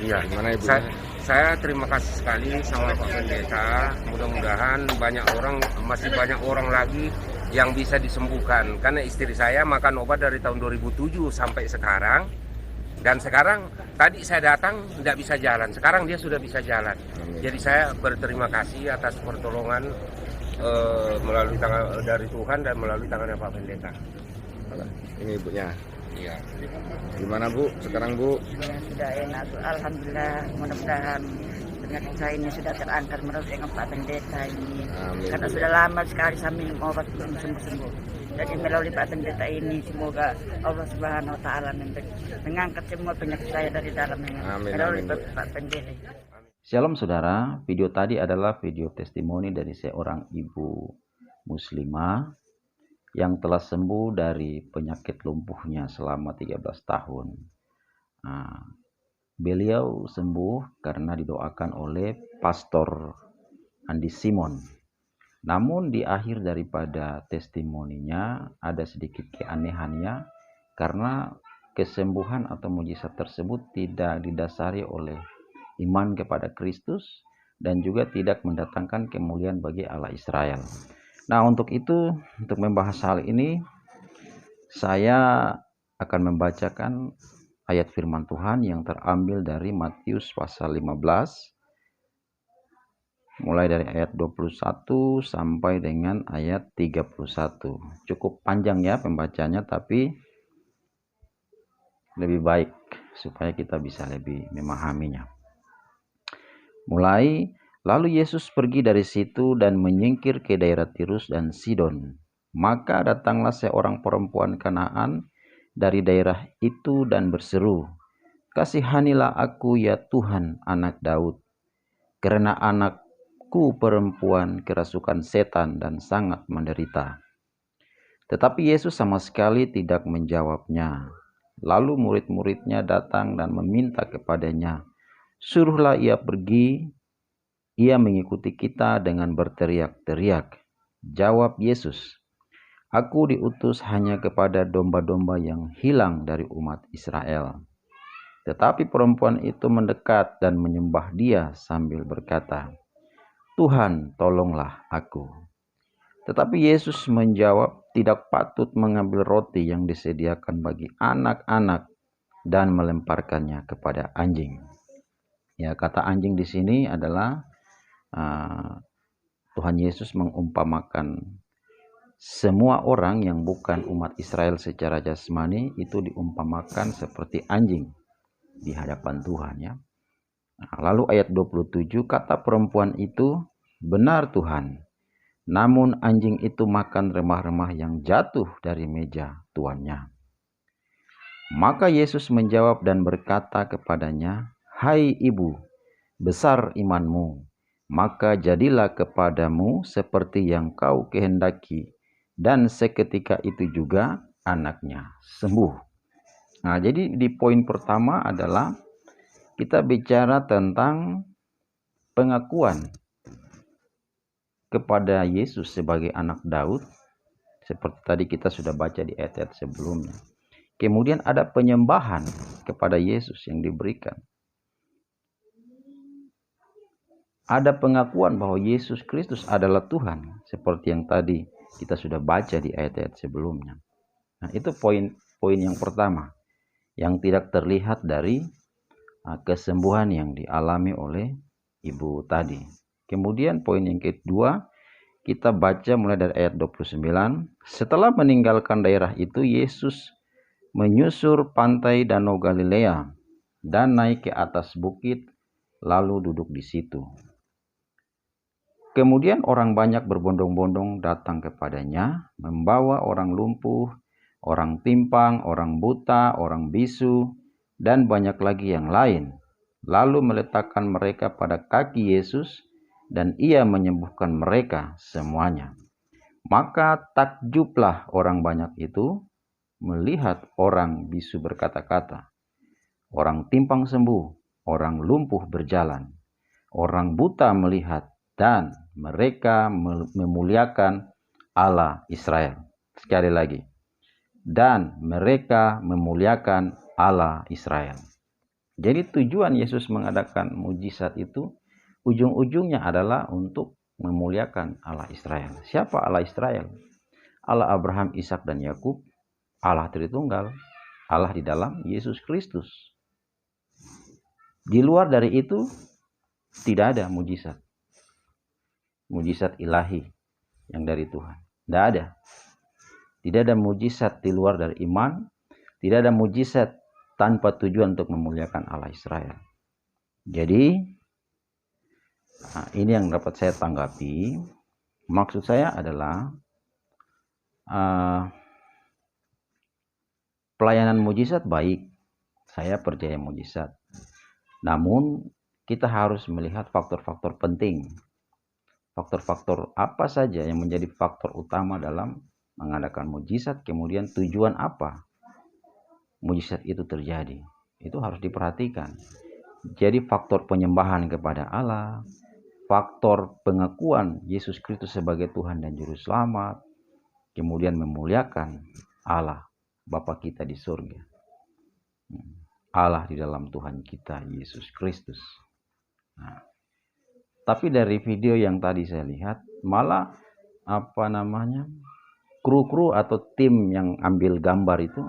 Iya, Gimana Ibu? saya terima kasih sekali sama Pak Pendeta. Mudah-mudahan masih banyak orang lagi yang bisa disembuhkan. Karena istri saya makan obat dari tahun 2007 sampai sekarang. Dan sekarang tadi saya datang tidak bisa jalan. Sekarang dia sudah bisa jalan. Amin. Jadi saya berterima kasih atas pertolongan melalui tangan dari Tuhan dan melalui tangannya Pak Pendeta. Ini ibunya. Iya. Gimana Bu? Sekarang Bu? Ya, sudah enak, alhamdulillah. Mudah-mudahan penyakit saya ini sudah terangkat menurut dengan Pak Pendeta ini. Amin. Karena sudah lama sekali saya minum obat belum sembuh-sembuh. Jadi melalui Pak Pendeta ini semoga Allah Subhanahu Wa Taala mengangkat semua penyakit saya dari dalamnya. Amin, Melalui amin, Bu. Pak Pendeta. Shalom saudara, video tadi adalah video testimoni dari seorang ibu muslimah yang telah sembuh dari penyakit lumpuhnya selama 13 tahun. Nah, beliau sembuh karena didoakan oleh Pastor Andi Simon. Namun di akhir daripada testimoninya ada sedikit keanehannya karena kesembuhan atau mujizat tersebut tidak didasari oleh iman kepada Kristus dan juga tidak mendatangkan kemuliaan bagi Allah Israel. Nah, untuk itu, untuk membahas hal ini, saya akan membacakan ayat firman Tuhan yang terambil dari Matius pasal 15, mulai dari ayat 21 sampai dengan ayat 31. Cukup panjang ya pembacanya, tapi lebih baik supaya kita bisa lebih memahaminya. Mulai, lalu Yesus pergi dari situ dan menyingkir ke daerah Tirus dan Sidon. Maka datanglah seorang perempuan Kanaan dari daerah itu dan berseru, "Kasihanilah aku ya Tuhan, anak Daud, karena anakku perempuan kerasukan setan dan sangat menderita." Tetapi Yesus sama sekali tidak menjawabnya. Lalu murid-muridnya datang dan meminta kepadanya, "Suruhlah ia pergi, ia mengikuti kita," dengan berteriak-teriak. Jawab Yesus, "Aku diutus hanya kepada domba-domba yang hilang dari umat Israel." Tetapi perempuan itu mendekat dan menyembah Dia sambil berkata, "Tuhan, tolonglah aku." Tetapi Yesus menjawab, "Tidak patut mengambil roti yang disediakan bagi anak-anak dan melemparkannya kepada anjing." Ya, kata anjing di sini adalah Tuhan Yesus mengumpamakan semua orang yang bukan umat Israel secara jasmani itu diumpamakan seperti anjing di hadapan Tuhan ya. Nah, lalu ayat 27, kata perempuan itu, "Benar Tuhan, namun anjing itu makan remah-remah yang jatuh dari meja tuannya." Maka Yesus menjawab dan berkata kepadanya, "Hai ibu, besar imanmu, maka jadilah kepadamu seperti yang kau kehendaki." Dan seketika itu juga anaknya sembuh. Nah, jadi di poin pertama adalah kita bicara tentang pengakuan kepada Yesus sebagai anak Daud, seperti tadi kita sudah baca di ayat-ayat sebelumnya. Kemudian ada penyembahan kepada Yesus yang diberikan. Ada pengakuan bahwa Yesus Kristus adalah Tuhan, seperti yang tadi kita sudah baca di ayat-ayat sebelumnya. Nah, itu poin yang pertama, yang tidak terlihat dari kesembuhan yang dialami oleh ibu tadi. Kemudian poin yang kedua, kita baca mulai dari ayat 29. Setelah meninggalkan daerah itu, Yesus menyusur pantai Danau Galilea dan naik ke atas bukit, lalu duduk di situ. Kemudian orang banyak berbondong-bondong datang kepadanya, membawa orang lumpuh, orang timpang, orang buta, orang bisu, dan banyak lagi yang lain. Lalu meletakkan mereka pada kaki Yesus, dan Ia menyembuhkan mereka semuanya. Maka takjublah orang banyak itu melihat orang bisu berkata-kata, orang timpang sembuh, orang lumpuh berjalan, orang buta melihat, dan mereka memuliakan Allah Israel. Sekali lagi, dan mereka memuliakan Allah Israel. Jadi tujuan Yesus mengadakan mujizat itu ujung-ujungnya adalah untuk memuliakan Allah Israel. Siapa Allah Israel? Allah Abraham, Ishak, dan Yakub, Allah Tritunggal, Allah di dalam Yesus Kristus. Di luar dari itu tidak ada mujizat. Mujizat ilahi yang dari Tuhan. Tidak ada. Tidak ada mujizat di luar dari iman. Tidak ada mujizat tanpa tujuan untuk memuliakan Allah Israel. Jadi, ini yang dapat saya tanggapi. Maksud saya adalah pelayanan mujizat baik. Saya percaya mujizat. Namun, kita harus melihat faktor-faktor penting. Faktor-faktor apa saja yang menjadi faktor utama dalam mengadakan mujizat, kemudian tujuan apa mujizat itu terjadi. Itu harus diperhatikan. Jadi faktor penyembahan kepada Allah, faktor pengakuan Yesus Kristus sebagai Tuhan dan Juru Selamat, kemudian memuliakan Allah, Bapa kita di surga. Allah di dalam Tuhan kita, Yesus Kristus. Nah, tapi dari video yang tadi saya lihat, malah kru-kru atau tim yang ambil gambar itu,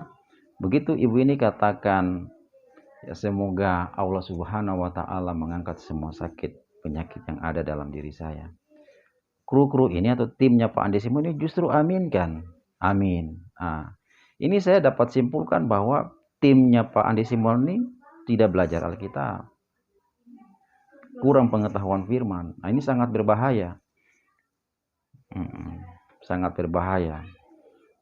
begitu ibu ini katakan, ya semoga Allah Subhanahu wa Ta'ala mengangkat semua sakit penyakit yang ada dalam diri saya. Kru-kru ini atau timnya Pak Andi Simon ini justru aminkan. Amin. Ini saya dapat simpulkan bahwa timnya Pak Andi Simon ini tidak belajar Alkitab. Kurang pengetahuan firman. Ini sangat berbahaya. Sangat berbahaya.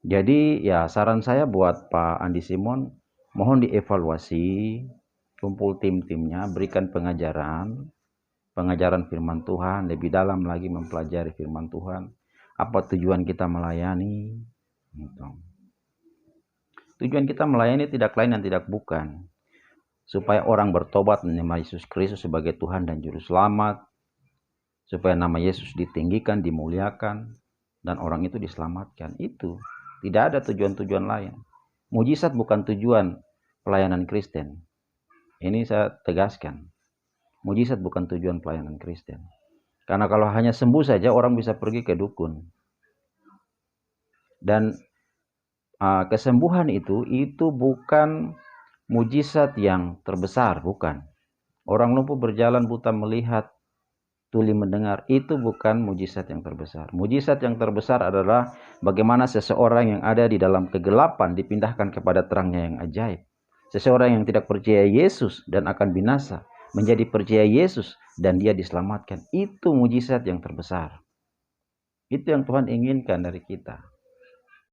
Jadi ya saran saya buat Pak Andi Simon, mohon dievaluasi, kumpul tim-timnya, berikan pengajaran firman Tuhan, lebih dalam lagi mempelajari firman Tuhan. Apa tujuan kita melayani? Gitu. Tujuan kita melayani tidak lain dan tidak bukan supaya orang bertobat menerima Yesus Kristus sebagai Tuhan dan Juru Selamat, supaya nama Yesus ditinggikan, dimuliakan, dan orang itu diselamatkan. Itu tidak ada tujuan-tujuan lain. Mujizat bukan tujuan pelayanan Kristen. Ini saya tegaskan. Mujizat bukan tujuan pelayanan Kristen. Karena kalau hanya sembuh saja, orang bisa pergi ke dukun. Dan kesembuhan itu bukan mujizat yang terbesar, bukan. Orang lumpuh berjalan, buta melihat, tuli mendengar, itu bukan mujizat yang terbesar. Mujizat yang terbesar adalah bagaimana seseorang yang ada di dalam kegelapan dipindahkan kepada terangnya yang ajaib. Seseorang yang tidak percaya Yesus dan akan binasa menjadi percaya Yesus dan dia diselamatkan. Itu mujizat yang terbesar. Itu yang Tuhan inginkan dari kita.